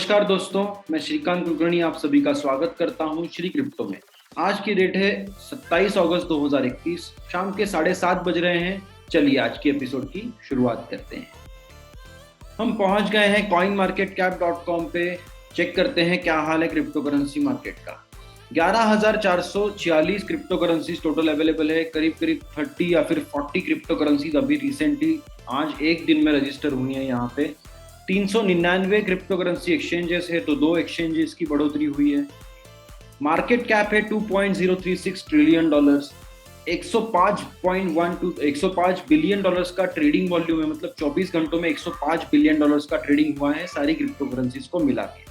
नमस्कार दोस्तों, मैं श्रीकांत कुलकर्णी आप सभी का स्वागत करता हूं श्री क्रिप्टो में। आज की डेट है 27 अगस्त 2021, शाम के 7:30 बज रहे हैं। चलिए आज के एपिसोड की शुरुआत करते हैं। हम पहुंच गए हैं coinmarketcap.com पे। चेक करते हैं क्या हाल है क्रिप्टो करेंसी मार्केट का। 11,446 क्रिप्टो करेंसीज टोटल अवेलेबल है। करीब 30 या फिर 40 क्रिप्टो करेंसीज अभी रिसेंटली आज एक दिन में रजिस्टर हुई है यहाँ पे। 399 क्रिप्टो करेंसी एक्सचेंजेस है, तो 2 एक्सचेंजेस की बढ़ोतरी हुई है। मार्केट कैप है $2.036 ट्रिलियन, 105 बिलियन डॉलर्स का ट्रेडिंग वॉल्यूम है। मतलब 24 घंटों में 105 बिलियन डॉलर्स का ट्रेडिंग हुआ है सारी क्रिप्टो करेंसीज को मिला के।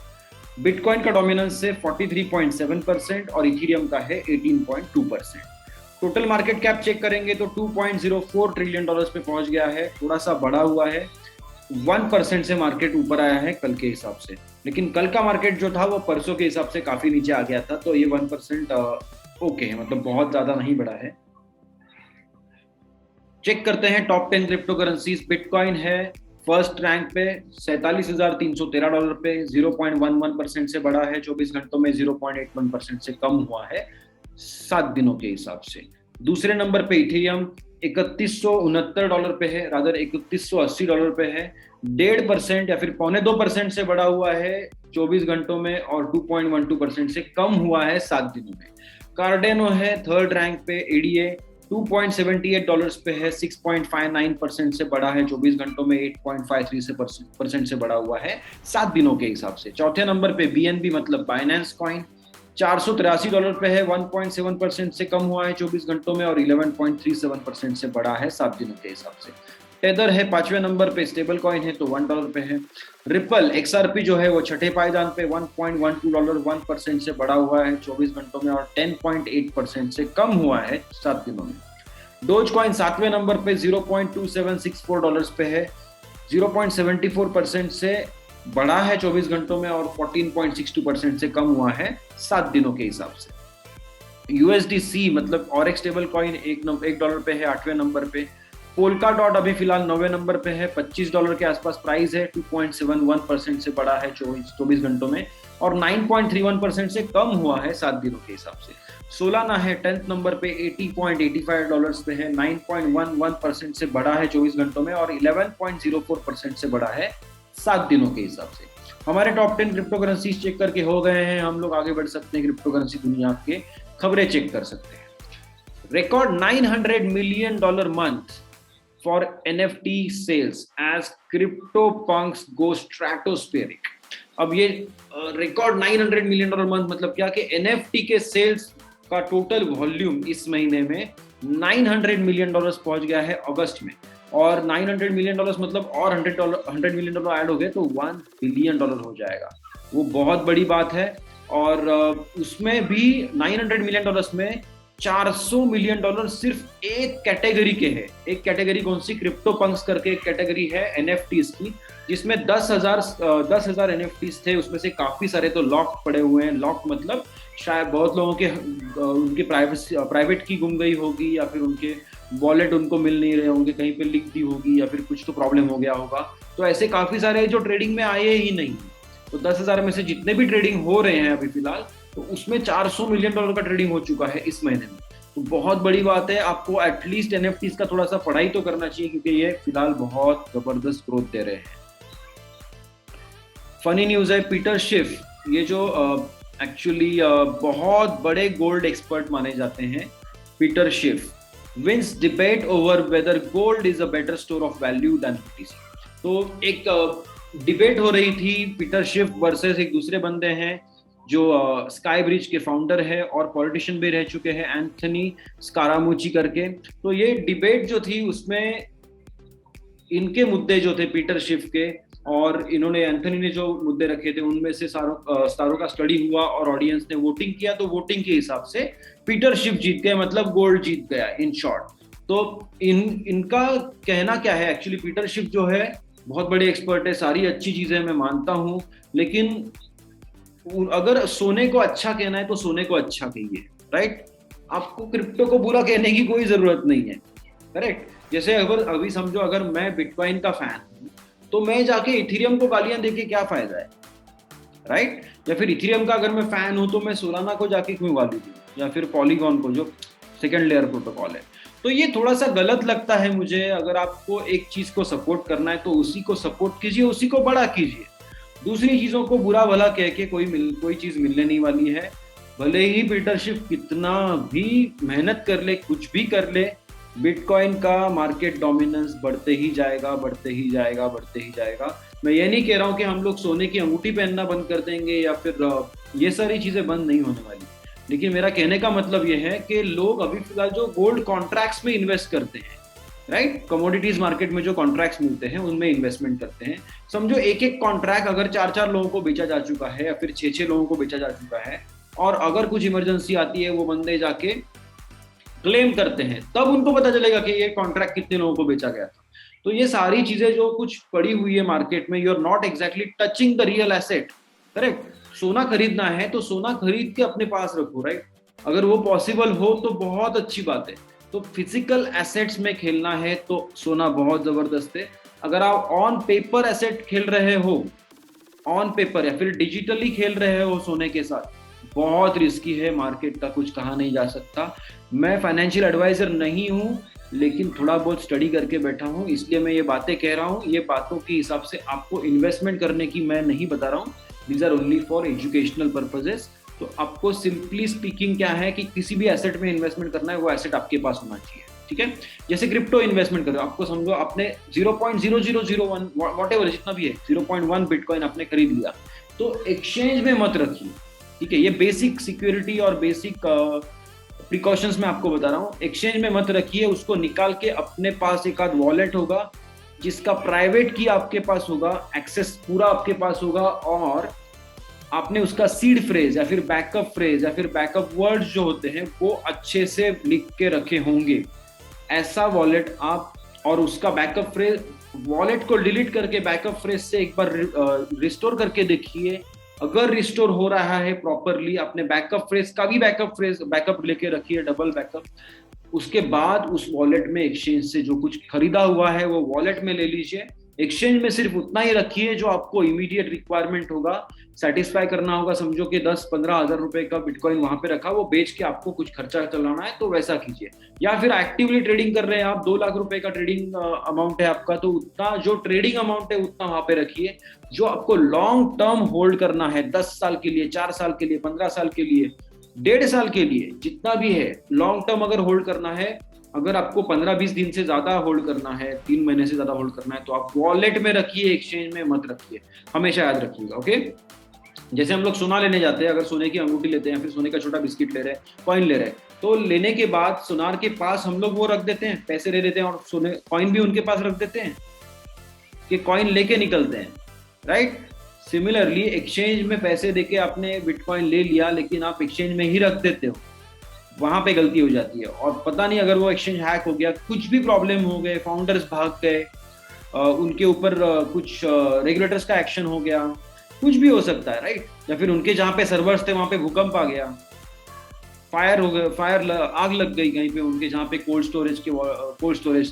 बिटकॉइन का डोमिनेंस है 43.7% और इथेरियम का है 18.2%। टोटल मार्केट कैप चेक करेंगे तो $2.04 ट्रिलियन पे पहुंच गया है। थोड़ा सा बढ़ा हुआ है, 1% से मार्केट ऊपर आया है कल के हिसाब से। लेकिन कल का मार्केट जो था वो परसों के हिसाब से काफी नीचे आ गया था, तो ये 1% ओके है, मतलब बहुत ज्यादा नहीं बढ़ा है। चेक करते हैं टॉप 10 क्रिप्टो करेंसीज। बिटकॉइन है फर्स्ट रैंक पे $47,313 पे, 0.11% से बढ़ा है 24 घंटों में, 0.81% से कम हुआ है 7 दिनों के हिसाब से। दूसरे नंबर पे इथेरियम $3169 पे है, रादर $3180 पे है। 1.5% या फिर 0.25% से बढ़ा हुआ है 24 घंटों में और 2.12% से कम हुआ है 7 दिनों में। कार्डेनो है थर्ड रैंक पे, एडीए $2.78 पे है, 6.59% से बढ़ा है 24 घंटों में, 8.53% से बढ़ा हुआ है 7 दिनों के हिसाब से। चौथे नंबर पे बीएनबी मतलब बाइनेंस कॉइन $483 पे है, 1.7% से कम हुआ है 24 घंटों में और 11.37% से बढ़ा है 7 दिनों के हिसाब से। टेदर है 5वें नंबर पे, स्टेबल कॉइन है तो $1 पे है। रिपल एक्सआरपी जो है वो छठे पायदान पे, $1.12 1% से बढ़ा हुआ है 24 घंटों में और 10.8% से कम हुआ है 7 दिनों में। डोज कॉइन 7वें नंबर पे $0.2764 पे है, 0.74% से बढ़ा है 24 घंटों में और 14.62% से कम हुआ है 7 दिनों के हिसाब से। यूएसडीसी मतलब ऑरेक्स स्टेबल कॉइन $1 पे है 8वें नंबर पे। पोल्का डॉट अभी फिलहाल 9वें नंबर पे है, $25 के आसपास प्राइस है, 2.71% से बढ़ा है 24 घंटों में और 9.31% से कम हुआ है 7 दिनों के हिसाब से। सोलाना है 10th नंबर पे, $80.85 पे है, 9.11% से बढ़ा है 24 घंटों में और 11.04% से बढ़ा है 7 दिनों के हिसाब से। हमारे टॉप 10 क्रिप्टो करेंसीज चेक करके हो गए हैं, हम लोग आगे बढ़ सकते हैं। क्रिप्टो करेंसी दुनिया के खबरें चेक कर सकते हैं। Record $900 million month for NFT sales as crypto punks go stratospheric. अब ये रिकॉर्ड $900 मिलियन मंथ मतलब क्या कि NFT के सेल्स का टोटल वॉल्यूम इस महीने में $900 मिलियन पहुंच गया है अगस्त में, और $900 मिलियन मतलब और $100 मिलियन ऐड हो गए तो $1 बिलियन हो जाएगा। वो बहुत बड़ी बात है। और उसमें भी $900 मिलियन में $400 मिलियन सिर्फ एक कैटेगरी के हैं। एक कैटेगरी कौन सी? क्रिप्टो पंक्स करके एक कैटेगरी है NFTs की, जिसमें 10,000 NFTs थे। उसमें से काफी सारे तो लॉक पड़े हुए हैं। लॉक मतलब शायद बहुत लोगों के उनके प्राइवेट की गुम गई होगी, या फिर उनके वॉलेट उनको मिल नहीं रहे होंगे, कहीं पे लिख दी होगी, या फिर कुछ तो प्रॉब्लम हो गया होगा। तो ऐसे काफी सारे जो ट्रेडिंग में आए ही नहीं। तो 10,000 में से जितने भी ट्रेडिंग हो रहे हैं अभी फिलहाल, तो उसमें $400 मिलियन का ट्रेडिंग हो चुका है इस महीने में। तो बहुत बड़ी बात है। आपको एटलीस्ट NFTs का थोड़ा सा पढ़ाई तो करना चाहिए, क्योंकि ये फिलहाल बहुत जबरदस्त ग्रोथ दे रहे हैं। फनी न्यूज है, पीटर शिफ, ये जो एक्चुअली बहुत बड़े गोल्ड एक्सपर्ट माने जाते हैं, Peter Schiff wins debate over whether gold is a better store of value than BTC। तो एक डिबेट हो रही थी पीटर शिफ वर्सेस एक दूसरे बंदे हैं जो स्काई ब्रिज के फाउंडर है और पॉलिटिशियन भी रह चुके हैं, एंथनी स्कारामुची करके। तो ये डिबेट जो थी उसमें इनके मुद्दे जो थे पीटर शिफ के, और इन्होंने एंथनी ने जो मुद्दे रखे थे उनमें से सारों का स्टडी हुआ और ऑडियंस ने वोटिंग किया। तो वोटिंग के हिसाब से पीटर शिफ जीत गए, मतलब गोल्ड जीत गया इन शॉर्ट। तो इनका कहना क्या है? एक्चुअली पीटर शिफ जो है बहुत बड़े एक्सपर्ट है, सारी अच्छी चीजें मैं मानता हूं, लेकिन अगर सोने को अच्छा कहना है तो सोने को अच्छा कहिए, राइट? आपको क्रिप्टो को बुरा कहने की कोई जरूरत नहीं है, करेक्ट? जैसे अगर अभी समझो, अगर मैं बिटकॉइन का फैन हूं तो मैं जाके इथेरियम को गालियां देके क्या फायदा है? राइट? या फिर इथेरियम का अगर मैं फैन हूं तो मैं सोलाना को जाके क्यों वैल्यू दूं, या फिर पॉलीगॉन को जो सेकेंड लेयर प्रोटोकॉल है। तो ये थोड़ा सा गलत लगता है मुझे। अगर आपको एक चीज को सपोर्ट करना है तो उसी को सपोर्ट कीजिए, उसी को बड़ा कीजिए। दूसरी चीजों को बुरा भला कह के कोई चीज मिलने नहीं वाली है। भले ही पीटर शिफ कितना भी मेहनत कर ले, कुछ भी कर ले, बिटकॉइन का मार्केट डोमिनेंस बढ़ते ही जाएगा, बढ़ते ही जाएगा, बढ़ते ही जाएगा। मैं ये नहीं कह रहा हूँ कि हम लोग सोने की अंगूठी पहनना बंद कर देंगे या फिर ये सारी चीजें बंद नहीं होने वाली, लेकिन मेरा कहने का मतलब ये है कि लोग अभी फिलहाल जो गोल्ड कॉन्ट्रैक्ट्स में इन्वेस्ट करते हैं, राइट, कमोडिटीज मार्केट में जो कॉन्ट्रैक्ट्स मिलते हैं उनमें इन्वेस्टमेंट करते हैं। समझो एक एक कॉन्ट्रैक्ट अगर 4-4 लोगों को बेचा जा चुका है या फिर 6-6 लोगों को बेचा जा चुका है, और अगर कुछ इमरजेंसी आती है वो बंदे जाके क्लेम करते हैं, तब उनको पता चलेगा कि ये कॉन्ट्रैक्ट कितने लोगों को बेचा गया था। तो ये सारी चीजें जो कुछ पड़ी हुई है मार्केट में, you are not exactly touching the real asset, correct. सोना खरीदना है तो सोना खरीद के अपने पास रखो, राइट। अगर वो पॉसिबल हो तो बहुत अच्छी बात है। तो फिजिकल एसेट्स में खेलना है तो सोना बहुत जबरदस्त है। अगर आप ऑन पेपर एसेट खेल रहे हो, ऑन पेपर या फिर डिजिटली खेल रहे हो सोने के साथ, बहुत रिस्की है, मार्केट का कुछ कहा नहीं जा सकता। मैं फाइनेंशियल एडवाइजर नहीं हूँ, लेकिन थोड़ा बहुत स्टडी करके बैठा हूँ, इसलिए मैं ये बातें कह रहा हूँ। ये बातों के हिसाब से आपको इन्वेस्टमेंट करने की मैं नहीं बता रहा हूँ, these are only for educational purposes. तो आपको सिंपली स्पीकिंग क्या है कि किसी भी एसेट में इन्वेस्टमेंट करना है, वो एसेट आपके पास होना चाहिए, ठीक है। जैसे क्रिप्टो इन्वेस्टमेंट करो, आपको समझो आपने 0.0001 व्हाटएवर जितना भी है 0.1 बिटकॉइन आपने खरीद लिया, तो एक्सचेंज में मत रखिए, ठीक है। ये बेसिक सिक्योरिटी और बेसिक प्रिकॉशंस मैं आपको बता रहा हूँ। एक्सचेंज में मत रखिए, उसको निकाल के अपने पास एक आध वॉलेट होगा जिसका प्राइवेट की आपके पास होगा, एक्सेस पूरा आपके पास होगा, और आपने उसका सीड फ्रेज या फिर बैकअप फ्रेज या फिर बैकअप वर्ड्स जो होते हैं वो अच्छे से लिख के रखे होंगे। ऐसा वॉलेट आप, और उसका बैकअप फ्रेज, वॉलेट को डिलीट करके बैकअप फ्रेज से एक बार रिस्टोर करके देखिए। अगर रिस्टोर हो रहा है प्रॉपरली, अपने बैकअप फ्रेज का भी बैकअप लेके रखिए, डबल बैकअप। उसके बाद उस वॉलेट में एक्सचेंज से जो कुछ खरीदा हुआ है वो वॉलेट में ले लीजिए। एक्सचेंज में सिर्फ उतना ही रखिए जो आपको इमीडिएट रिक्वायरमेंट होगा, सेटिस्फाई करना होगा। समझो कि 10-15 हजार रुपए का बिटकॉइन वहां पे रखा, वो बेच के आपको कुछ खर्चा चलाना है तो वैसा कीजिए। या फिर एक्टिवली ट्रेडिंग कर रहे हैं आप, 2 लाख रुपए का ट्रेडिंग अमाउंट है आपका, तो उतना जो ट्रेडिंग अमाउंट है उतना वहां पे रखिए। जो आपको लॉन्ग टर्म होल्ड करना है, 10 साल के लिए, 4 साल के लिए, 15 साल के लिए, 1.5 साल के लिए, जितना भी है लॉन्ग टर्म अगर होल्ड करना है, अगर आपको 15-20 दिन से ज्यादा होल्ड करना है, 3 महीने से ज्यादा होल्ड करना है, तो आप वॉलेट में रखिए, एक्सचेंज में मत रखिए, हमेशा याद रखिएगा, ओके। जैसे हम लोग सोना लेने जाते हैं, अगर सोने की अंगूठी लेते हैं, फिर सोने का छोटा बिस्किट ले रहे हैं, कॉइन ले रहे हैं, तो लेने के बाद सोनार के पास हम लोग वो रख देते हैं, पैसे ले लेते हैं, और सोने कॉइन भी उनके पास रख देते हैं कि कॉइन लेके निकलते हैं, राइट। सिमिलरली एक्सचेंज में पैसे देके आपने बिटकॉइन ले लिया, लेकिन आप एक्सचेंज में ही रख देते हो, वहां पे गलती हो जाती है। और पता नहीं अगर वो एक्सचेंज हैक हो गया, कुछ भी प्रॉब्लम हो गए, फाउंडर्स भाग गए, उनके ऊपर कुछ रेगुलेटर्स का एक्शन हो गया, कुछ भी हो सकता है, राइट। या फिर उनके जहाँ पे सर्वर्स थे वहां पे भूकंप आ गया, फायर हो गया, आग लग गई कहीं पे उनके जहाँ पे कोल्ड स्टोरेज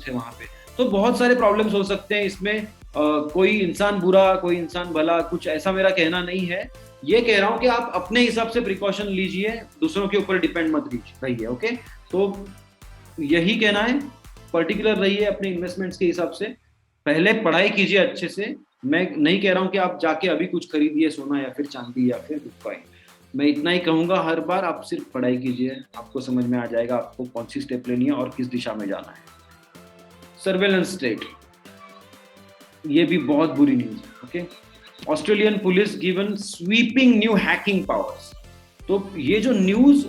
थे वहां पे। तो बहुत सारे प्रॉब्लम्स हो सकते हैं इसमें। कोई इंसान बुरा, कोई इंसान भला, कुछ ऐसा मेरा कहना नहीं है। ये कह रहा हूं कि आप अपने हिसाब से प्रिकॉशन लीजिए, दूसरों के ऊपर डिपेंड मत रहिए, ओके। तो यही कहना है, पर्टिकुलर रहिए अपने इन्वेस्टमेंट्स के हिसाब से, पहले पढ़ाई कीजिए अच्छे से। मैं नहीं कह रहा हूं कि आप जाके अभी कुछ खरीदिए सोना या फिर चांदी या फिर बिटकॉइन, मैं इतना ही कहूंगा हर बार, आप सिर्फ पढ़ाई कीजिए, आपको समझ में आ जाएगा आपको कौन सी स्टेप लेनी है और किस दिशा में जाना है। सर्वेलेंस स्टेट, ये भी बहुत बुरी न्यूज है, okay. Australian police given sweeping new hacking powers. तो ये जो न्यूज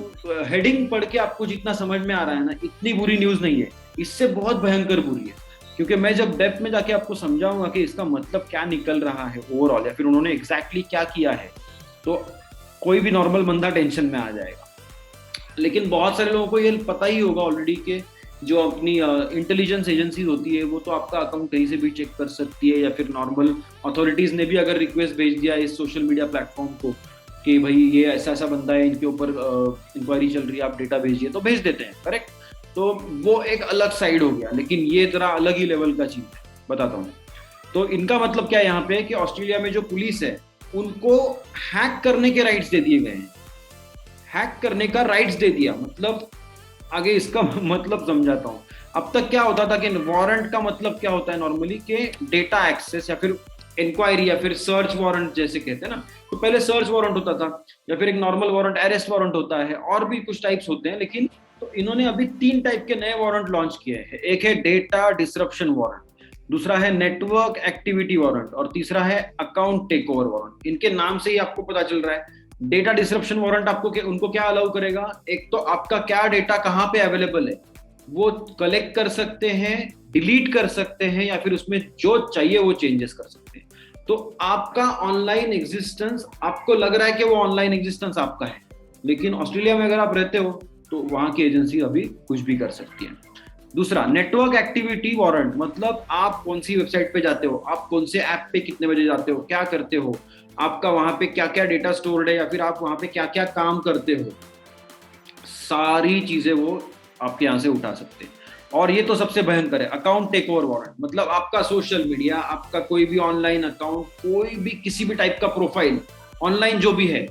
हेडिंग पढ़ के आपको जितना समझ में आ रहा है ना, इतनी बुरी न्यूज नहीं है, इससे बहुत भयंकर बुरी है। क्योंकि मैं जब डेप्थ में जाके आपको समझाऊंगा कि इसका मतलब क्या निकल रहा है ओवरऑल, या फिर उन्होंने एग्जैक्टली क्या किया है, तो कोई भी नॉर्मल बंदा टेंशन में आ जाएगा। लेकिन बहुत सारे लोगों को ये पता ही होगा ऑलरेडी कि जो अपनी इंटेलिजेंस एजेंसीज होती है वो तो आपका अकाउंट कहीं से भी चेक कर सकती है, या फिर नॉर्मल अथॉरिटीज ने भी अगर रिक्वेस्ट भेज दिया इस सोशल मीडिया प्लेटफॉर्म को कि भाई ये ऐसा ऐसा बंदा है, इनके ऊपर इंक्वायरी चल रही है, आप डेटा भेजिए, तो भेज देते हैं, करेक्ट। तो वो एक अलग साइड हो गया, लेकिन ये जरा अलग ही लेवल का चीज है, बताता हूँ। तो इनका मतलब क्या है यहाँ पे कि ऑस्ट्रेलिया में जो पुलिस है उनको हैक करने के राइट्स दे दिए गए हैं, हैक करने का राइट्स दे दिया। मतलब आगे इसका मतलब समझाता हूँ। अब तक क्या होता था कि वारंट का मतलब क्या होता है नॉर्मली, कि डेटा एक्सेस या फिर इंक्वायरी या फिर सर्च वारंट जैसे कहते हैं ना, तो पहले सर्च वारंट होता था, या फिर एक नॉर्मल वारंट, अरेस्ट वारंट होता है, और भी कुछ टाइप्स होते हैं। लेकिन तो इन्होंने अभी 3 टाइप के नए वारंट लॉन्च किए हैं। एक है डेटा डिसरप्शन वारंट, दूसरा है नेटवर्क एक्टिविटी वारंट, और तीसरा है अकाउंट टेक ओवर वारंट। इनके नाम से ही आपको पता चल रहा है। डेटा डिसरप्शन वारंट आपको उनको क्या अलाउ करेगा, एक तो आपका क्या डेटा कहाँ पे अवेलेबल है वो कलेक्ट कर सकते हैं, डिलीट कर सकते हैं, या फिर उसमें जो चाहिए वो चेंजेस कर सकते हैं। तो आपका ऑनलाइन एग्जिस्टेंस, आपको लग रहा है कि वो ऑनलाइन एग्जिस्टेंस आपका है, लेकिन ऑस्ट्रेलिया में अगर आप रहते हो तो वहां की एजेंसी अभी कुछ भी कर सकती है। दूसरा नेटवर्क एक्टिविटी वारंट, मतलब आप कौन सी वेबसाइट पे जाते हो, आप कौन से ऐप पे कितने बजे जाते हो, क्या करते हो, आपका वहां पे क्या क्या डेटा स्टोर्ड है, या फिर आप वहां पे क्या क्या काम करते हो, सारी चीजें वो आपके यहाँ से उठा सकते हैं। और ये तो सबसे भयंकर है, अकाउंट टेक ओवर वारंट, मतलब आपका सोशल मीडिया, आपका कोई भी ऑनलाइन अकाउंट, कोई भी किसी भी टाइप का प्रोफाइल ऑनलाइन जो भी है,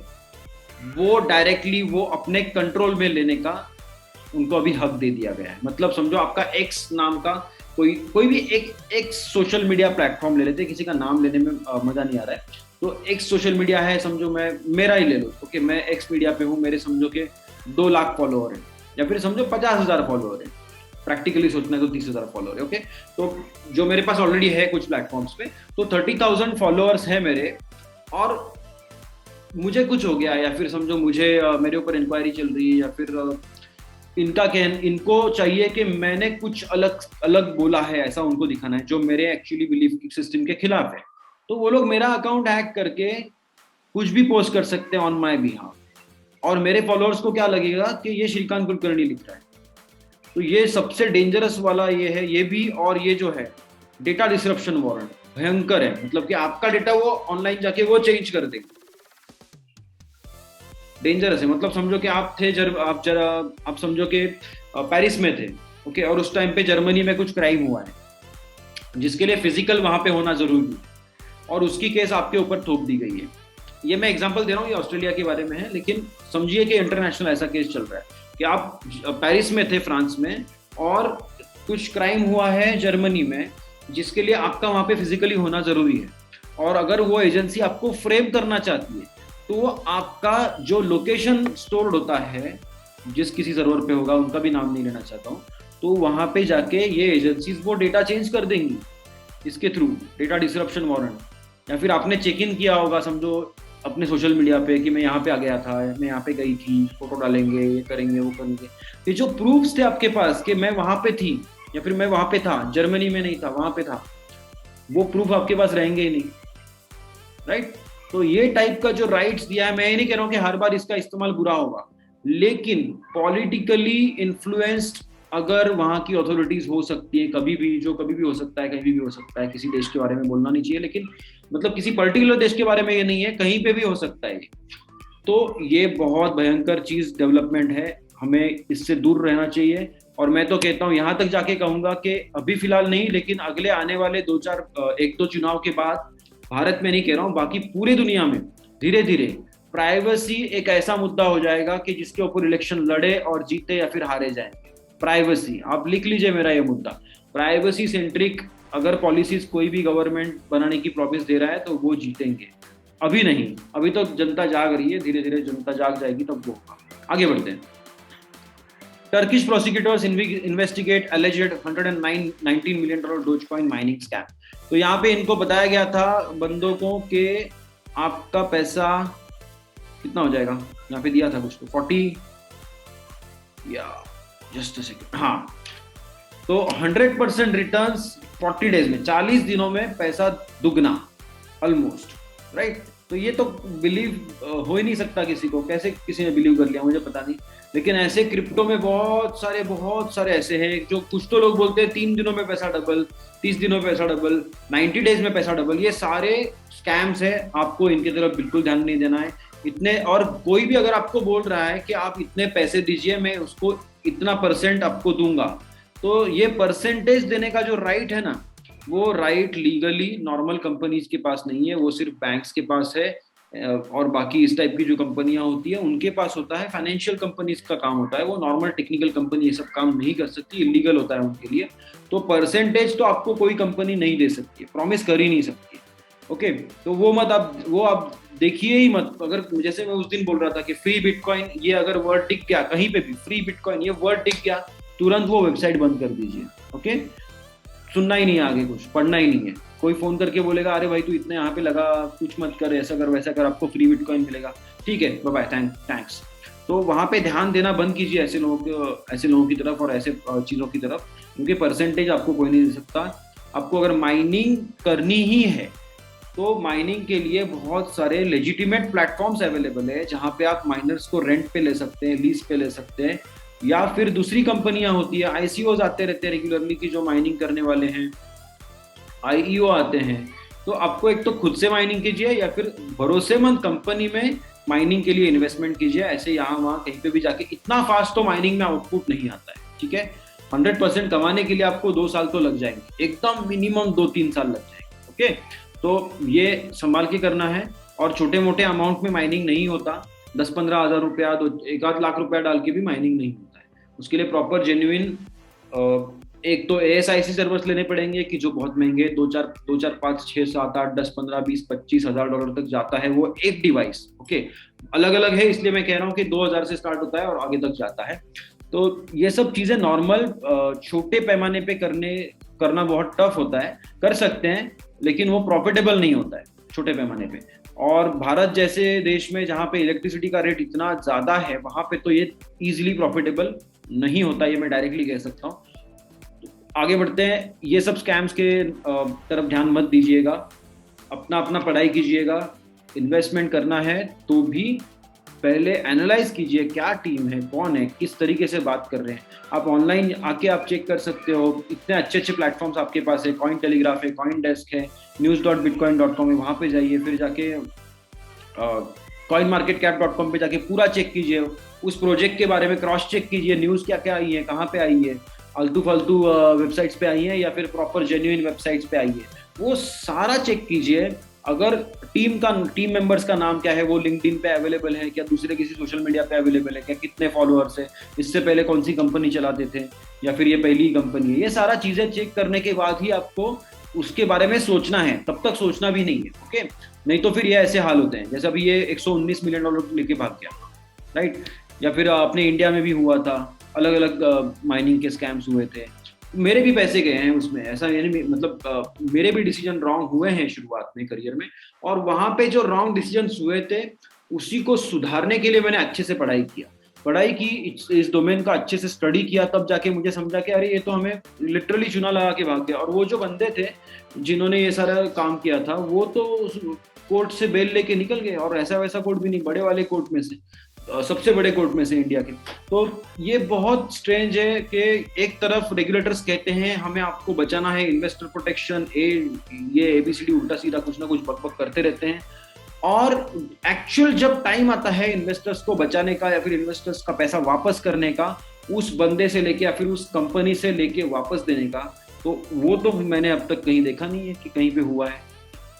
वो डायरेक्टली वो अपने कंट्रोल में लेने का उनको अभी हक दे दिया गया है। मतलब समझो आपका एक्स नाम का कोई भी एक सोशल मीडिया प्लेटफॉर्म ले लेते हैं, किसी का नाम लेने में मजा नहीं आ रहा है, तो एक सोशल मीडिया है, समझो मैं मेरा ही ले लो, ओके, मैं एक्स मीडिया पे हूँ, मेरे समझो के 2 लाख फॉलोअर है, या फिर समझो 50,000 फॉलोअर है, प्रैक्टिकली सोचना है तो 30,000 फॉलोअर है, ओके। तो जो मेरे पास ऑलरेडी है कुछ प्लेटफॉर्म्स पे, तो 30,000 फॉलोअर्स है मेरे, और मुझे कुछ हो गया, या फिर समझो मुझे मेरे ऊपर इंक्वायरी चल रही है, या फिर इनको चाहिए कि मैंने कुछ अलग अलग बोला है, ऐसा उनको दिखाना है जो मेरे एक्चुअली बिलीफ सिस्टम के खिलाफ है, तो वो लोग मेरा अकाउंट हैक करके कुछ भी पोस्ट कर सकते हैं ऑन माई बिहाफ। और मेरे फॉलोअर्स को क्या लगेगा कि ये श्रीकांत कुलकर्णी लिख रहा है। तो ये सबसे डेंजरस वाला ये है, ये भी। और ये जो है डेटा डिसरप्शन वारंट भयंकर है, मतलब कि आपका डेटा वो ऑनलाइन जाके वो चेंज कर देगा, डेंजरस है। मतलब समझो कि आप थे आप समझो कि पेरिस में थे, ओके, और उस टाइम पे जर्मनी में कुछ क्राइम हुआ है जिसके लिए फिजिकल वहां पे होना जरूरी है, और उसकी केस आपके ऊपर थोप दी गई है। ये मैं एग्जांपल दे रहा हूँ, ये ऑस्ट्रेलिया के बारे में है, लेकिन समझिए कि इंटरनेशनल ऐसा केस चल रहा है कि आप पेरिस में थे फ्रांस में, और कुछ क्राइम हुआ है जर्मनी में जिसके लिए आपका वहां पे फिजिकली होना जरूरी है। और अगर वो एजेंसी आपको फ्रेम करना चाहती है तो वो आपका जो लोकेशन स्टोर्ड होता है, जिस किसी सर्वर पे होगा, उनका भी नाम नहीं लेना चाहता हूँ, तो वहां पे जाके ये एजेंसीज वो डेटा चेंज कर देंगी इसके थ्रू, डेटा डिसरप्शन वारंट। या फिर आपने चेक इन किया होगा समझो अपने सोशल मीडिया पे कि मैं यहाँ पे आ गया था, मैं यहाँ पे गई थी, फोटो डालेंगे, ये करेंगे, वो करेंगे। ये जो प्रूफ्स थे आपके पास कि मैं वहां पे थी, या फिर मैं वहां पे था, जर्मनी में नहीं था, वहां पे था, वो प्रूफ आपके पास रहेंगे ही नहीं, राइट। तो ये टाइप का जो राइट्स दिया है, मैं ये नहीं कह रहा हूँ कि हर बार इसका इस्तेमाल बुरा होगा, लेकिन पॉलिटिकली इन्फ्लुएंस्ड अगर वहां की अथॉरिटीज हो सकती है कभी भी, जो कभी भी हो सकता है, कहीं भी हो सकता है, किसी देश के बारे में बोलना नहीं चाहिए, लेकिन मतलब किसी पर्टिकुलर देश के बारे में ये नहीं है, कहीं पे भी हो सकता है। तो ये बहुत भयंकर चीज डेवलपमेंट है, हमें इससे दूर रहना चाहिए। और मैं तो कहता हूँ, यहाँ तक जाके कहूंगा कि अभी फिलहाल नहीं, लेकिन अगले आने वाले 1-2 चुनाव के बाद, भारत में नहीं कह रहा हूँ, बाकी पूरी दुनिया में धीरे धीरे प्राइवेसी एक ऐसा मुद्दा हो जाएगा कि जिसके ऊपर इलेक्शन लड़े और जीते या फिर हारे जाए। प्राइवेसी, आप लिख लीजिए मेरा ये मुद्दा, प्राइवेसी सेंट्रिक अगर पॉलिसीज कोई भी गवर्नमेंट बनाने की प्रॉमिस दे रहा है तो वो जीतेंगे। अभी नहीं, अभी तो जनता जाग रही है, धीरे धीरे जनता जाग जाएगी तब वो। आगे बढ़ते हैं। Turkish prosecutors investigate alleged $119 million Dogecoin mining scam. तो यहाँ पे इनको बताया गया था बंदों को कि आपका पैसा कितना हो जाएगा, यहाँ पे दिया था कुछ तो 40 या जस्ट अ सेकंड, हाँ, तो 100% रिटर्न्स 40 डेज में, 40 दिनों में पैसा दुगना ऑलमोस्ट, राइट। तो ये तो बिलीव हो ही नहीं सकता किसी को, कैसे किसी ने बिलीव कर लिया मुझे पता नहीं, लेकिन ऐसे क्रिप्टो में बहुत सारे ऐसे हैं जो कुछ तो लोग बोलते हैं 3 दिनों में पैसा डबल, 30 दिनों में पैसा डबल, 90 डेज में पैसा डबल। ये सारे स्कैम्स है, आपको इनकी तरफ बिल्कुल ध्यान नहीं देना है इतने। और कोई भी अगर आपको बोल रहा है कि आप इतने पैसे दीजिए, मैं उसको इतना % आपको दूंगा, तो ये परसेंटेज देने का जो राइट है ना, वो राइट लीगली नॉर्मल कंपनीज के पास नहीं है, वो सिर्फ बैंक्स के पास है। और बाकी इस टाइप की जो कंपनियां होती है उनके पास होता है। फाइनेंशियल कंपनीज का काम होता है, वो नॉर्मल टेक्निकल कंपनी ये सब काम नहीं कर सकती, इलीगल होता है उनके लिए। तो परसेंटेज तो आपको कोई कंपनी नहीं दे सकती, प्रॉमिस कर ही नहीं सकती। ओके, तो वो आप देखिए ही मत। अगर जैसे मैं उस दिन बोल रहा था कि फ्री बिटकॉइन, ये अगर वर्ड दिख गया कहीं पे भी, फ्री बिटकॉइन ये वर्ड दिख गया, तुरंत वो वेबसाइट बंद कर दीजिए। ओके, सुनना ही नहीं है आगे, कुछ पढ़ना ही नहीं है। कोई फोन करके बोलेगा अरे भाई तू इतने यहाँ पे लगा, कुछ मत कर, ऐसा कर वैसा कर, आपको फ्री बिटकॉइन मिलेगा, ठीक है बाय बाय थैंक्स। तो वहां पे ध्यान देना बंद कीजिए ऐसे लोगों की तरफ और ऐसे चीजों की तरफ, क्योंकि परसेंटेज आपको कोई नहीं दे सकता। आपको अगर माइनिंग करनी ही है तो माइनिंग के लिए बहुत सारे लेजिटिमेट प्लेटफॉर्म्स अवेलेबल है, जहां पे आप माइनर्स को रेंट पे ले सकते हैं, लीज पे ले सकते हैं, या फिर दूसरी कंपनियां होती है, आईसीओ आते रहते हैं रेगुलरली की जो माइनिंग करने वाले हैं, आईईओ आते हैं। तो आपको एक तो खुद से माइनिंग कीजिए या फिर भरोसेमंद कंपनी में माइनिंग के लिए इन्वेस्टमेंट कीजिए। ऐसे यहाँ वहाँ कहीं पे भी जाके इतना फास्ट तो माइनिंग में आउटपुट नहीं आता है, ठीक है। 100% कमाने के लिए आपको 2 साल तो लग जाएंगे, एकदम मिनिमम 2-3 साल लग जाएंगे। ओके, तो ये संभाल के करना है। और छोटे मोटे अमाउंट में माइनिंग नहीं होता, 10-15 हज़ार रुपया, 1-आध लाख रुपया डाल के भी माइनिंग नहीं होता है। उसके लिए प्रॉपर जेन्युइन एक तो ASIC सर्वर्स लेने पड़ेंगे कि जो बहुत महंगे, 2-4 5 6 7 8 10 15 20 25 हज़ार डॉलर तक जाता है वो एक डिवाइस। ओके, अलग अलग है, इसलिए मैं कह रहा हूँ कि 2000 से स्टार्ट होता है और आगे तक जाता है। तो ये सब चीजें नॉर्मल छोटे पैमाने पे करना बहुत टफ होता है। कर सकते हैं लेकिन वो प्रॉफिटेबल नहीं होता है छोटे पैमाने पे। और भारत जैसे देश में जहाँ पे इलेक्ट्रिसिटी का रेट इतना ज्यादा है, वहां पे तो ये इजीली प्रॉफिटेबल नहीं होता, ये मैं डायरेक्टली कह सकता हूँ। आगे बढ़ते हैं। ये सब स्कैम्स के तरफ ध्यान मत दीजिएगा, अपना पढ़ाई कीजिएगा। इन्वेस्टमेंट करना है तो भी पहले एनालाइज कीजिए क्या टीम है, कौन है, किस तरीके से बात कर रहे हैं। आप ऑनलाइन आके आप चेक कर सकते हो, इतने अच्छे अच्छे प्लेटफॉर्म्स आपके पास है, कॉइन टेलीग्राफ है, कॉइन डेस्क है, news.bitcoin.com है, वहाँ पे जाइए। फिर जाके coinmarketcap.com पे जाके पूरा चेक कीजिए, उस प्रोजेक्ट के बारे में क्रॉस चेक कीजिए, न्यूज़ क्या क्या आई है, कहाँ पे आई है, आलतू फालतू वेबसाइट्स पे आई है या फिर प्रॉपर जेन्युइन वेबसाइट्स पे आई है, वो सारा चेक कीजिए। अगर टीम मेंबर्स का नाम क्या है, वो लिंक्डइन पे अवेलेबल है क्या, दूसरे किसी सोशल मीडिया पे अवेलेबल है क्या, कितने फॉलोअर्स है, इससे पहले कौन सी कंपनी चलाते थे या फिर ये पहली कंपनी है, ये सारा चीजें चेक करने के बाद ही आपको उसके बारे में सोचना है। तब तक सोचना भी नहीं है, ओके। नहीं तो फिर ये ऐसे हाल होते हैं जैसे अभी ये $119 मिलियन लेके भाग गया, राइट। या फिर अपने इंडिया में भी हुआ था, अलग अलग माइनिंग के स्कैम्स हुए थे, मेरे भी पैसे गए हैं उसमें, ऐसा यानी मतलब मेरे भी डिसीजन रॉन्ग हुए हैं शुरुआत में करियर में। और वहां पे जो रॉन्ग डिसीजन हुए थे उसी को सुधारने के लिए मैंने अच्छे से पढ़ाई की, इस डोमेन का अच्छे से स्टडी किया, तब जाके मुझे समझा कि अरे ये तो हमें लिटरली चुना लगा के भाग गया। और वो जो बंदे थे जिन्होंने ये सारा काम किया था वो तो कोर्ट से बेल लेके निकल गए, और ऐसा वैसा कोर्ट भी नहीं, बड़े वाले कोर्ट में से, सबसे बड़े कोर्ट में से इंडिया के। तो ये बहुत स्ट्रेंज है कि एक तरफ रेगुलेटर्स कहते हैं हमें आपको बचाना है, इन्वेस्टर प्रोटेक्शन, ये ABCD उल्टा सीधा कुछ ना कुछ बकबक करते रहते हैं, और एक्चुअल जब टाइम आता है इन्वेस्टर्स को बचाने का या फिर इन्वेस्टर्स का पैसा वापस करने का, उस बंदे से लेके या फिर उस कंपनी से लेके वापस देने का, तो वो तो मैंने अब तक कहीं देखा नहीं है कि कहीं पे हुआ है।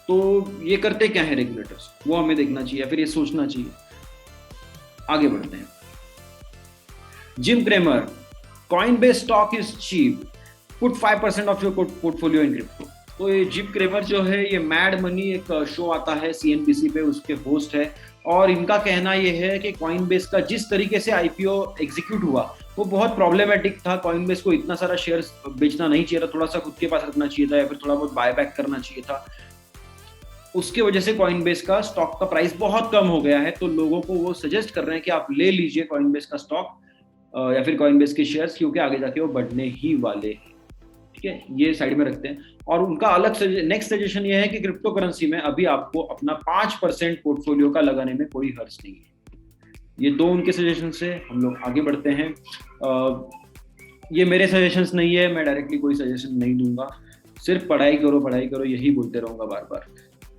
तो ये करते क्या है रेगुलेटर्स, वो हमें देखना चाहिए या फिर ये सोचना चाहिए। आगे बढ़ते हैं। Jim Cramer, Coinbase stock is cheap, put 5% of your portfolio in crypto. तो ये जिम क्रेमर जो है, ये मैड मनी एक शो आता है CNBC पे, उसके होस्ट है, और इनका कहना ये है कि कॉइनबेस का जिस तरीके से IPO एग्जीक्यूट हुआ वो बहुत प्रॉब्लमेटिक था। कॉइनबेस को इतना सारा शेयर्स बेचना नहीं चाहिए था, थोड़ा सा खुद के पास रखना चाहिए था या फिर थोड़ा बहुत बायबैक करना चाहिए था। उसके वजह से कॉइनबेस का स्टॉक का प्राइस बहुत कम हो गया है। तो लोगों को वो सजेस्ट कर रहे हैं कि आप ले लीजिए कॉइनबेस का स्टॉक या फिर कॉइनबेस के शेयर्स, क्योंकि आगे जाके वो बढ़ने ही वाले हैं, ठीक है। ये साइड में रखते हैं। और उनका अलग नेक्स्ट सजेशन ये है कि क्रिप्टो करेंसी में अभी आपको अपना 5% पोर्टफोलियो का लगाने में कोई हर्ज नहीं है। ये दो उनके सजेशन से हम लोग आगे बढ़ते हैं। ये मेरे सजेशंस नहीं है, मैं डायरेक्टली कोई सजेशन नहीं दूंगा, सिर्फ पढ़ाई करो, यही बोलते रहूंगा बार बार।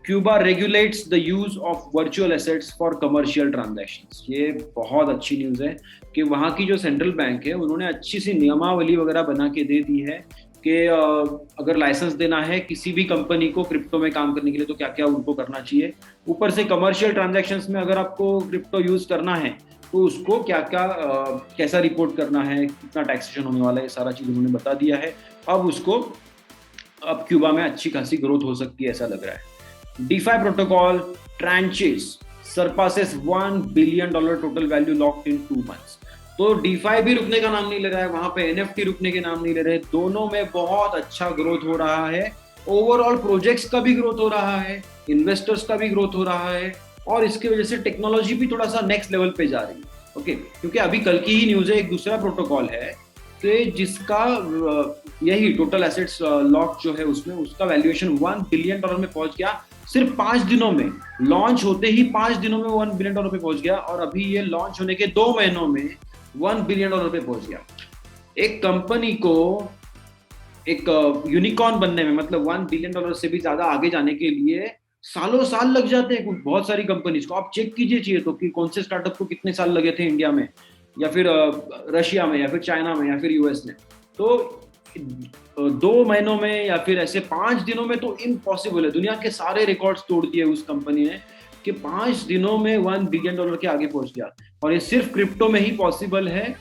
Cuba regulates the use of virtual assets for commercial transactions. ये बहुत अच्छी न्यूज़ है कि वहाँ की जो सेंट्रल बैंक है उन्होंने अच्छी सी नियमावली वगैरह बना के दे दी है कि अगर लाइसेंस देना है किसी भी कंपनी को क्रिप्टो में काम करने के लिए तो क्या क्या उनको करना चाहिए। ऊपर से कमर्शियल ट्रांजैक्शंस में अगर आपको क्रिप्टो यूज करना है तो उसको क्या क्या कैसा रिपोर्ट करना है, कितना टैक्सेशन होने वाला है, ये सारा चीज उन्होंने बता दिया है। अब क्यूबा में अच्छी खासी ग्रोथ हो सकती है ऐसा लग रहा है। DeFi protocol tranches surpasses $1 billion total value locked in 2 months। तो डीफाई भी रुकने का नाम नहीं ले रहा है, वहां पे एनएफटी रुकने के नाम नहीं ले रहे, दोनों में बहुत अच्छा ग्रोथ हो रहा है। ओवरऑल प्रोजेक्ट्स का भी ग्रोथ हो रहा है, इन्वेस्टर्स का भी ग्रोथ हो रहा है, और इसकी वजह से टेक्नोलॉजी भी थोड़ा सा नेक्स्ट लेवल पे जा रही है। ओके, क्योंकि अभी कल की ही न्यूज है, एक दूसरा प्रोटोकॉल है कि जिसका यही टोटल एसेट्स लॉक जो है उसमें उसका वैल्यूएशन $1 बिलियन में पहुंच गया सिर्फ 5 दिनों में। लॉन्च होते ही 5 दिनों में $1 बिलियन पे पहुंच गया, और अभी ये लॉन्च होने के 2 महीनों में $1 बिलियन पे पहुंच गया। एक कंपनी को एक यूनिकॉर्न बनने में, मतलब $1 बिलियन से भी ज्यादा आगे जाने के लिए सालों साल लग जाते हैं बहुत सारी कंपनीज को। आप चेक कीजिए चाहिए तो कि कौन से स्टार्टअप को कितने साल लगे थे इंडिया में, या फिर रशिया में, या फिर चाइना में, या फिर यूएस में। तो 2 महीनों में या फिर ऐसे 5 दिनों में तो इम्पॉसिबल है। दुनिया के सारे रिकॉर्ड्स तोड़ दिए उस कंपनी ने कि 5 दिनों में $1 बिलियन के आगे पहुंच गया, और ये सिर्फ क्रिप्टो में ही पॉसिबल है।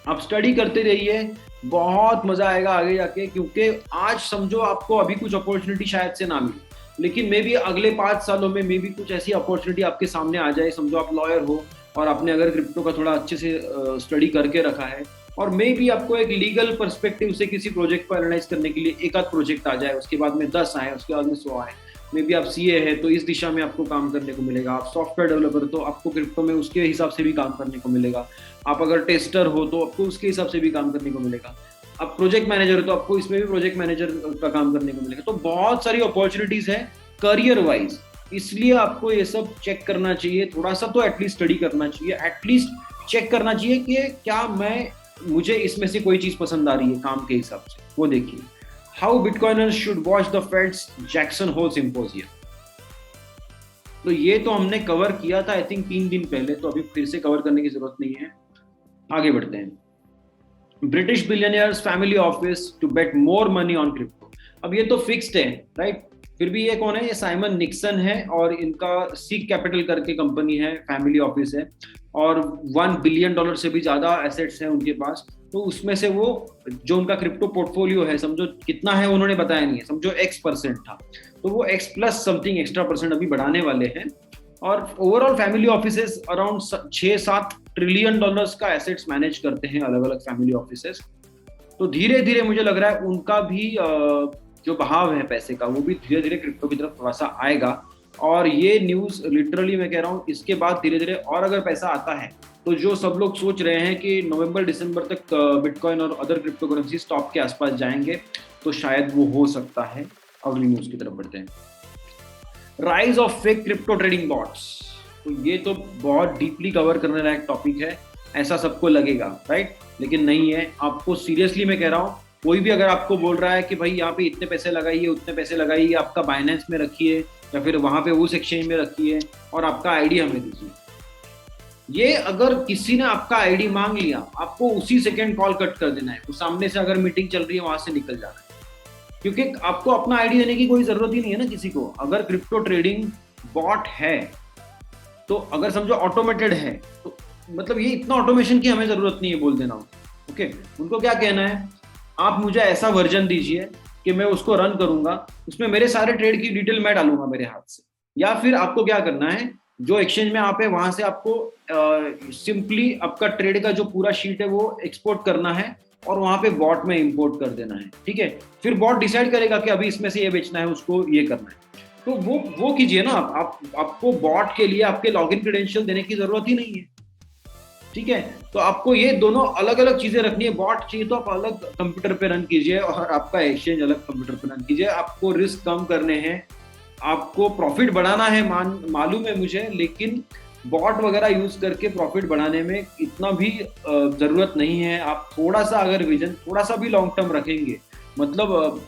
आप स्टडी करते रहिए, बहुत मजा आएगा आगे जाके, क्योंकि आज समझो आपको अभी कुछ अपॉर्चुनिटी शायद से ना मिले, लेकिन मे बी अगले 5 सालों में मे बी कुछ ऐसी अपॉर्चुनिटी आपके सामने आ जाए। समझो आप लॉयर हो और आपने अगर क्रिप्टो का थोड़ा अच्छे से स्टडी करके रखा है, और मे बी आपको एक लीगल पर्सपेक्टिव से किसी प्रोजेक्ट को एनालाइज करने के लिए एक आध प्रोजेक्ट आ जाए, उसके बाद में 10 आए, उसके बाद में 100 आए। मे बी आप सीए है तो इस दिशा में आपको काम करने को मिलेगा, आप सॉफ्टवेयर डेवलपर तो आपको क्रिप्टो में उसके हिसाब से भी काम करने को मिलेगा, आप अगर टेस्टर हो तो आपको उसके हिसाब से भी काम करने को मिलेगा, आप प्रोजेक्ट मैनेजर हो तो आपको इसमें भी प्रोजेक्ट मैनेजर का काम करने को मिलेगा। तो बहुत सारी अपॉर्चुनिटीज है करियर वाइज, इसलिए आपको ये सब चेक करना चाहिए, थोड़ा सा तो एटलीस्ट स्टडी करना चाहिए, एटलीस्ट चेक करना चाहिए कि क्या मुझे इसमें से कोई चीज पसंद आ रही है काम के हिसाब से, वो देखिए। How bitcoiners should watch the fades Jackson Hole symposium. तो ये तो हमने कवर किया था आई थिंक 3 दिन पहले, तो अभी फिर से कवर करने की जरूरत नहीं है। आगे बढ़ते हैं। British billionaires family office to bet more money on crypto. अब ये तो फिक्स्ड है, राइट? फिर भी ये कौन है? ये साइमन निक्सन है, और इनका सीक कैपिटल करके कंपनी है, फैमिली ऑफिस है, और $1 बिलियन से भी ज्यादा एसेट्स हैं उनके पास। तो उसमें से वो जो उनका क्रिप्टो पोर्टफोलियो है, समझो कितना है उन्होंने बताया नहीं है, समझो X% था, तो वो X plus something extra percent अभी बढ़ाने वाले हैं। और overall family offices around $6-7 trillion का एसेट्स मैनेज करते हैं, अलग अलग फैमिली ऑफिसेस। तो धीरे धीरे मुझे लग रहा है उनका भी जो बहाव है पैसे का, वो भी धीरे धीरे क्रिप्टो की तरफ थोड़ा सा आएगा। और ये न्यूज लिटरली मैं कह रहा हूँ, इसके बाद धीरे धीरे और अगर पैसा आता है तो जो सब लोग सोच रहे हैं कि नवंबर-दिसंबर तक बिटकॉइन और अदर क्रिप्टो करेंसी टॉप के आसपास जाएंगे, तो शायद वो हो सकता है। अगली न्यूज की तरफ बढ़ते हैं। Rise of fake crypto trading bots. तो ये तो बहुत डीपली कवर करने लायक टॉपिक है, ऐसा सबको लगेगा, राइट? लेकिन नहीं है। आपको सीरियसली मैं कह रहा हूँ, कोई भी अगर आपको बोल रहा है कि भाई यहाँ पे इतने पैसे लगाइए, उतने पैसे लगाइए, आपका बाइनेंस में रखिए या फिर वहां पे उस एक्सचेंज में रखिए और आपका आईडी हमें दीजिए, ये अगर किसी ने आपका आईडी मांग लिया, आपको उसी सेकंड कॉल कट कर देना है। उस सामने से अगर मीटिंग चल रही है वहां से निकल जाना है, क्योंकि आपको अपना आईडी देने की कोई जरूरत ही नहीं है ना किसी को। अगर क्रिप्टो ट्रेडिंग बॉट है तो अगर समझो ऑटोमेटेड है, तो मतलब ये इतना ऑटोमेशन की हमें जरूरत नहीं है बोल देना। ओके, उनको क्या कहना है, आप मुझे ऐसा वर्जन दीजिए कि मैं उसको रन करूंगा, उसमें मेरे सारे ट्रेड की डिटेल मैं डालूंगा मेरे हाथ से। या फिर आपको क्या करना है, जो एक्सचेंज में आप है वहां से आपको सिंपली आपका ट्रेड का जो पूरा शीट है वो एक्सपोर्ट करना है और वहां पे बॉट में इंपोर्ट कर देना है, ठीक है? फिर बॉट डिसाइड करेगा कि अभी इसमें से ये बेचना है, उसको ये करना है, तो वो कीजिए ना। आपको बॉट के लिए आपके लॉगिन क्रेडेंशियल देने की जरूरत ही नहीं है, ठीक है? तो आपको ये दोनों अलग अलग चीजें रखनी है। बॉट चाहिए तो आप अलग कंप्यूटर पे रन कीजिए और आपका एक्सचेंज अलग कंप्यूटर पे रन कीजिए। आपको रिस्क कम करने हैं, आपको प्रॉफिट बढ़ाना है, मालूम है मुझे, लेकिन बॉट वगैरह यूज करके प्रॉफिट बढ़ाने में इतना भी जरूरत नहीं है। आप थोड़ा सा अगर विजन थोड़ा सा भी लॉन्ग टर्म रखेंगे, मतलब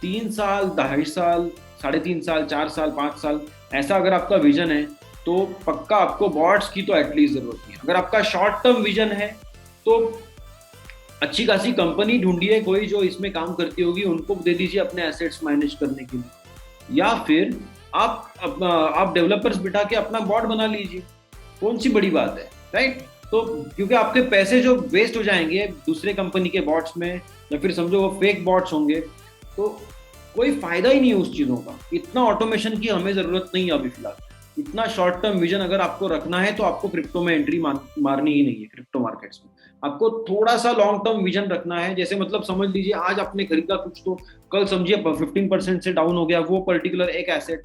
3 साल, 2.5 साल, 3.5 साल, 4 साल, 5 साल, ऐसा अगर आपका विजन है तो पक्का आपको बॉट्स की तो एटलीस्ट जरूरत नहीं है। अगर आपका शॉर्ट टर्म विजन है तो अच्छी खासी कंपनी ढूंढिए कोई जो इसमें काम करती होगी, उनको दे दीजिए अपने एसेट्स मैनेज करने के लिए, या फिर आप डेवलपर्स बिठा के अपना बॉट बना लीजिए, कौन सी बड़ी बात है, राइट। तो क्योंकि आपके पैसे जो वेस्ट हो जाएंगे दूसरे कंपनी के बॉट्स में, या फिर समझो वो फेक बॉट्स होंगे, तो कोई फायदा ही नहीं है उस चीजों का। इतना ऑटोमेशन की हमें जरूरत नहीं है अभी फिलहाल। इतना शॉर्ट टर्म विजन अगर आपको रखना है तो आपको क्रिप्टो में एंट्री मारनी ही नहीं है, क्रिप्टो मार्केट्स में। आपको थोड़ा सा लॉन्ग टर्म विजन रखना है, जैसे मतलब समझ लीजिए आज आपने खरीदा कुछ, तो कल समझिए 15% से डाउन हो गया वो पर्टिकुलर एक एसेट,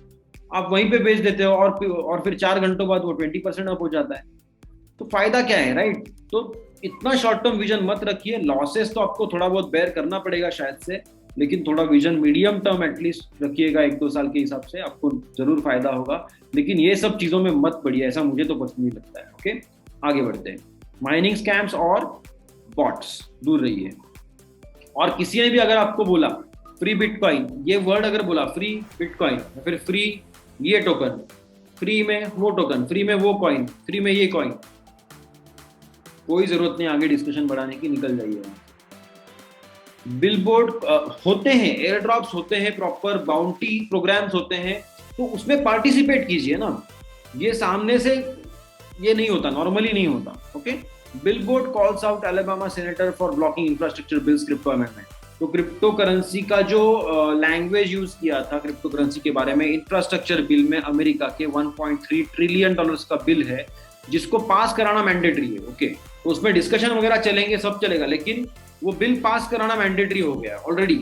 आप वहीं पे बेच देते हो और फिर 4 घंटों बाद वो 20% अप हो जाता है, तो फायदा क्या है, राइट। तो इतना शॉर्ट टर्म विजन मत रखिए। लॉसेस तो आपको थोड़ा बहुत बेयर करना पड़ेगा शायद से, लेकिन थोड़ा विजन मीडियम टर्म एटलीस्ट रखिएगा, 1-2 साल के हिसाब से आपको जरूर फायदा होगा। लेकिन ये सब चीजों में मत पड़िए, ऐसा मुझे तो पर्सनली लगता है। ओके, आगे बढ़ते हैं। माइनिंग स्कैम्स और बॉट्स दूर रहिए। और किसी ने भी अगर आपको बोला फ्री बिटकॉइन, ये वर्ड अगर बोला, फ्री बिटकॉइन या फिर फ्री ये टोकन, फ्री में वो टोकन, फ्री में वो कॉइन, फ्री में ये कॉइन, कोई जरूरत नहीं आगे डिस्कशन बढ़ाने की, निकल जाइए। बिलबोर्ड होते हैं, एयर ड्रॉप्स होते हैं, प्रॉपर बाउंटी प्रोग्राम्स होते हैं, तो उसमें पार्टिसिपेट कीजिए ना। ये सामने से ये नहीं होता, नॉर्मली नहीं होता। Okay, billboard calls out Alabama senator for blocking infrastructure bills crypto amendment. तो क्रिप्टो करेंसी का जो लैंग्वेज यूज किया था क्रिप्टो करेंसी के बारे में इंफ्रास्ट्रक्चर बिल में, अमेरिका के $1.3 ट्रिलियन का बिल है जिसको पास कराना मैंडेटरी है। ओके, तो उसमें डिस्कशन वगैरह चलेंगे, सब चलेगा, लेकिन वो बिल पास कराना मैंडेटरी हो गया ऑलरेडी,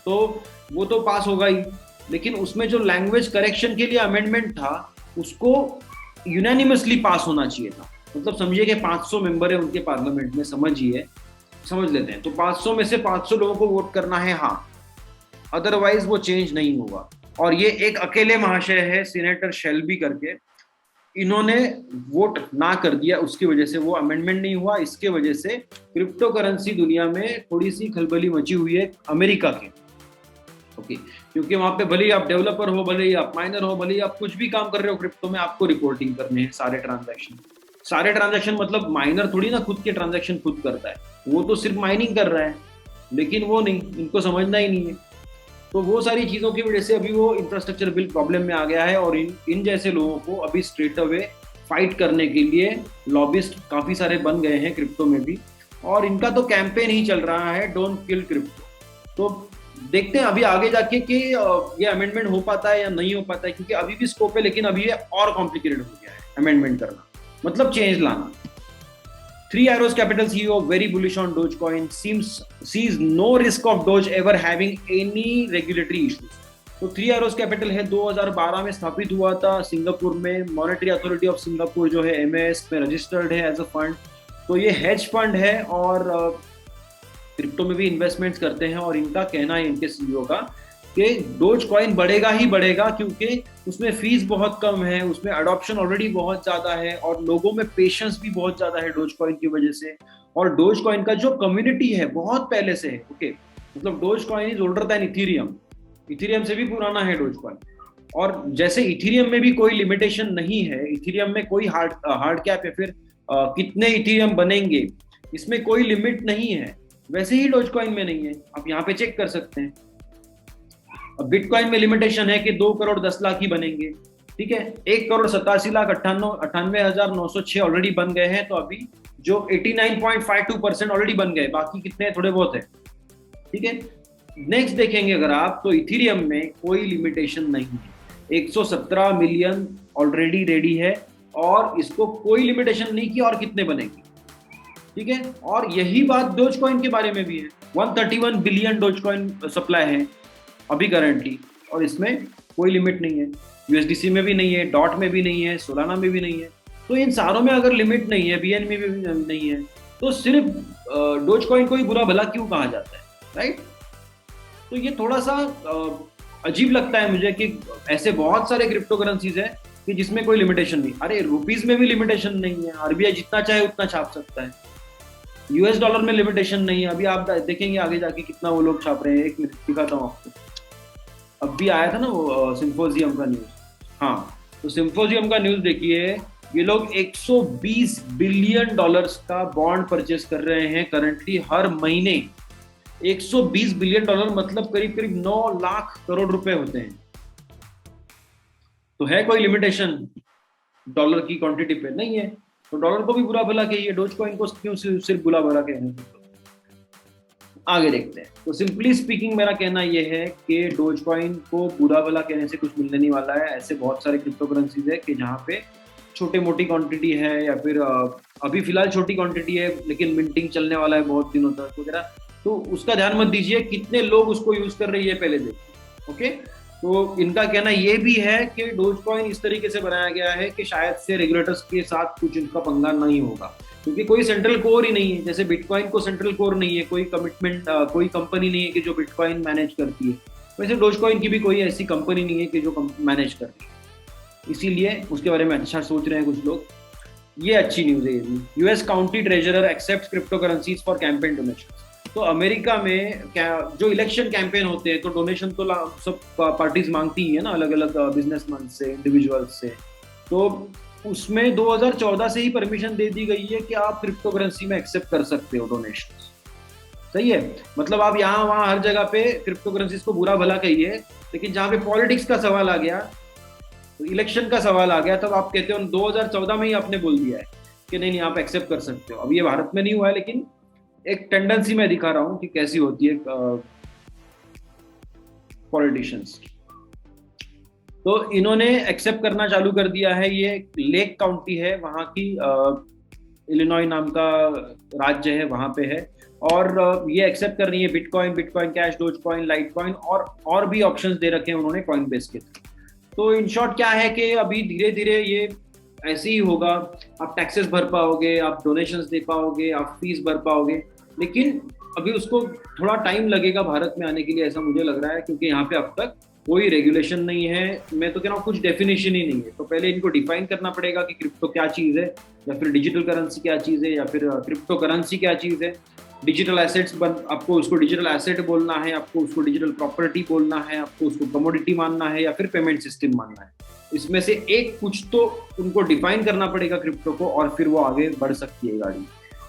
तो वो तो पास होगा ही। लेकिन उसमें जो लैंग्वेज करेक्शन के लिए अमेंडमेंट था उसको यूनानिमसली पास होना चाहिए था। मतलब समझिए कि 500 मेंबर है उनके पार्लियामेंट में, समझ लेते हैं, तो 500 में से 500 लोगों को वोट करना है हाँ, अदरवाइज वो चेंज नहीं होगा। और ये एक अकेले महाशय है सीनेटर शेल्बी करके, इन्होंने वोट ना कर दिया, उसकी वजह से वो अमेंडमेंट नहीं हुआ। इसके वजह से क्रिप्टो करेंसी दुनिया में थोड़ी सी खलबली मची हुई है अमेरिका के। ओके, क्योंकि वहां पे भले ही आप डेवलपर हो, भले ही आप माइनर हो, भले ही आप कुछ भी काम कर रहे हो क्रिप्टो में, आपको रिपोर्टिंग करने हैं सारे ट्रांजैक्शन। मतलब माइनर थोड़ी ना खुद के ट्रांजैक्शन खुद करता है, वो तो सिर्फ माइनिंग कर रहा है, लेकिन वो नहीं, इनको समझना ही नहीं है। तो वो सारी चीजों की वजह से अभी वो इंफ्रास्ट्रक्चर बिल प्रॉब्लम में आ गया है, और इन जैसे लोगों को अभी स्ट्रेट अवे फाइट करने के लिए लॉबिस्ट काफी सारे बन गए हैं क्रिप्टो में भी, और इनका तो कैंपेन ही चल रहा है, डोंट किल क्रिप्टो। तो देखते हैं अभी आगे जाके कि ये अमेंडमेंट हो पाता है या नहीं हो पाता है, क्योंकि अभी भी स्कोप है, लेकिन अभी ये और कॉम्प्लिकेटेड हो गया है अमेंडमेंट करना, मतलब चेंज लाना। Three Arrows Capital CEO, very bullish on Dogecoin, sees no risk of Doge ever having any regulatory issues. तो Three Arrows Capital है, 2012 में स्थापित हुआ था सिंगापुर में, मॉनेटरी अथॉरिटी ऑफ सिंगापुर जो है MAS में रजिस्टर्ड है एज अ फंड। तो ये हेज फंड है और क्रिप्टो में भी इन्वेस्टमेंट्स करते हैं, और इनका कहना है, इनके CEO का, कि डोज कॉइन बढ़ेगा ही बढ़ेगा, क्योंकि उसमें फीस बहुत कम है, उसमें अडॉप्शन ऑलरेडी बहुत ज्यादा है, और लोगों में पेशेंस भी बहुत ज्यादा है डोज कॉइन की वजह से। और डोज कॉइन का जो कम्युनिटी है बहुत पहले से है। ओके, मतलब dose coin is older than Ethereum से भी पुराना है डोज कॉइन। और जैसे इथीरियम में भी कोई लिमिटेशन नहीं है, इथीरियम में कोई हार्ड कैप या फिर कितने इथीरियम बनेंगे इसमें कोई लिमिट नहीं है, वैसे ही डोज कॉइन में नहीं है। आप यहाँ पे चेक कर सकते हैं। बिटकॉइन में लिमिटेशन है कि 2 करोड़ 10 लाख ही बनेंगे, ठीक है। 1,87,98,906 ऑलरेडी बन गए हैं, तो अभी जो 89.52% ऑलरेडी बन गए, बाकी कितने थोड़े बहुत है, ठीक है। नेक्स्ट देखेंगे अगर आप, तो इथीरियम में कोई लिमिटेशन नहीं है, 117 मिलियन ऑलरेडी रेडी है, और इसको कोई लिमिटेशन नहीं की और कितने बनेंगे, ठीक है। और यही बात डोजकॉइन के बारे में भी है, 131 बिलियन डोजकॉइन सप्लाई है अभी करंटली, और इसमें कोई लिमिट नहीं है। यूएसडीसी में भी नहीं है, डॉट में भी नहीं है, सोलाना में भी नहीं है। तो इन सारों में अगर लिमिट नहीं है, बीएन में भी नहीं है, तो सिर्फ डोजकॉइन को ही बुरा भला क्यों कहा जाता है, राइट। तो ये थोड़ा सा अजीब लगता है मुझे कि ऐसे बहुत सारे क्रिप्टो करेंसीज है कि जिसमें कोई लिमिटेशन नहीं। अरे रुपीज में भी लिमिटेशन नहीं है, आरबीआई जितना चाहे उतना छाप सकता है। यूएस डॉलर में लिमिटेशन नहीं है, अभी आप देखेंगे आगे जाके कितना वो लोग छाप रहे हैं। एक मिनट दिखाता हूँ आपको, अभी आया था ना वो सिम्पोजियम का न्यूज। हाँ, तो सिम्पोजियम का न्यूज देखिए, ये लोग 120 बिलियन डॉलर्स का बॉन्ड परचेस कर रहे हैं करंटली हर महीने। 120 बिलियन डॉलर मतलब करीब करीब 9 लाख करोड़ रुपए होते हैं। तो है कोई लिमिटेशन डॉलर की क्वांटिटी पे? नहीं है। तो डॉलर को भी बुरा भला कहिए, डोज कॉइन को क्यों सिर्फ बुरा भला कहने? आगे देखते हैं। तो सिंपली स्पीकिंग मेरा कहना यह है कि डोज कॉइन को बुरा भला कहने से कुछ मिलने नहीं वाला है। ऐसे बहुत सारे क्रिप्टो करेंसीज है कि जहाँ पे छोटे मोटी क्वांटिटी है या फिर अभी फिलहाल छोटी क्वांटिटी है लेकिन मिंटिंग चलने वाला है बहुत दिनों तक वगैरह, तो उसका ध्यान मत दीजिए। कितने लोग उसको यूज कर रहे हैं पहले देखिए। ओके, तो इनका कहना ये भी है कि डोज कॉइन इस तरीके से बनाया गया है कि शायद से रेगुलेटर्स के साथ कुछ इनका पंगा नहीं होगा, क्योंकि कोई सेंट्रल कोर ही नहीं है। जैसे बिटकॉइन को सेंट्रल कोर नहीं है, कोई कमिटमेंट, कोई कंपनी नहीं है कि जो बिटकॉइन मैनेज करती है, वैसे डोज कॉइन की भी कोई ऐसी कंपनी नहीं है कि जो मैनेज करती है। इसीलिए उसके बारे में अच्छा सोच रहे हैं कुछ लोग। ये अच्छी न्यूज है। US county treasurer accept crypto currencies for campaign donation. तो अमेरिका में जो इलेक्शन कैंपेन होते हैं तो डोनेशन तो सब पार्टीज मांगती ही है ना, अलग अलग बिजनेसमैन से, इंडिविजुअल्स से। तो उसमें 2014 से ही परमिशन दे दी गई है कि आप क्रिप्टो करेंसी में एक्सेप्ट कर सकते हो डोनेशन। सही है, मतलब आप यहाँ वहाँ हर जगह पे क्रिप्टो करेंसीज को बुरा भला कहिए, लेकिन जहाँ पे पॉलिटिक्स का सवाल आ गया, तो इलेक्शन का सवाल आ गया, तब आप कहते हो 2014 में ही आपने बोल दिया है कि नहीं नहीं आप एक्सेप्ट कर सकते हो। अब ये भारत में नहीं हुआ है, लेकिन एक टेंडेंसी मैं दिखा रहा हूँ कि कैसी होती है पॉलिटिशियंस। तो इन्होंने एक्सेप्ट करना चालू कर दिया है। ये लेक काउंटी है, वहाँ की इलिनॉय नाम का राज्य है, वहाँ पे है। और ये एक्सेप्ट कर रही है bitcoin, bitcoin cash, dose coin, light coin और भी ऑप्शंस दे रखे हैं उन्होंने कॉइन बेस के थ्रू। तो इन शॉर्ट क्या है कि अभी धीरे धीरे ये ऐसे ही होगा। आप टैक्सेस भर पाओगे, आप डोनेशंस दे पाओगे, आप फीस भर पाओगे, लेकिन अभी उसको थोड़ा टाइम लगेगा भारत में आने के लिए, ऐसा मुझे लग रहा है, क्योंकि यहाँ पे अब तक कोई रेगुलेशन नहीं है। मैं तो कह रहा हूँ कुछ डेफिनेशन ही नहीं है। तो पहले इनको डिफाइन करना पड़ेगा कि क्रिप्टो क्या चीज़ है, या फिर डिजिटल करेंसी क्या चीज़ है, या फिर क्रिप्टो करेंसी क्या चीज़ है। डिजिटल एसेट्स आपको उसको डिजिटल एसेट बोलना है, आपको उसको डिजिटल प्रॉपर्टी बोलना है, आपको उसको कमोडिटी मानना है, या फिर पेमेंट सिस्टम मानना है। इसमें से एक कुछ तो उनको डिफाइन करना पड़ेगा क्रिप्टो को, और फिर वो आगे बढ़ सकती है गाड़ी।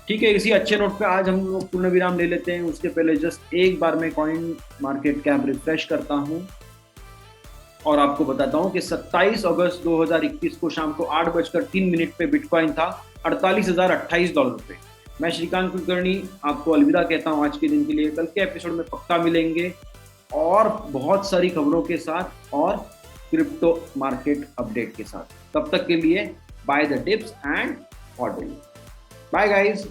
ठीक है, इसी अच्छे नोट पे आज हम लोग पूर्ण विराम ले लेते हैं। उसके पहले जस्ट एक बार मैं कॉइन मार्केट कैप रिफ्रेश करता हूँ और आपको बताता हूँ कि 27 अगस्त 2021 को शाम को 8:03 पे बिटकॉइन था $48,028 पे। मैं श्रीकांत कुलकर्णी आपको अलविदा कहता हूँ आज के दिन के लिए। कल के एपिसोड में पक्का मिलेंगे और बहुत सारी खबरों के साथ और क्रिप्टो मार्केट अपडेट के साथ। तब तक के लिए buy the tips and order. Bye guys.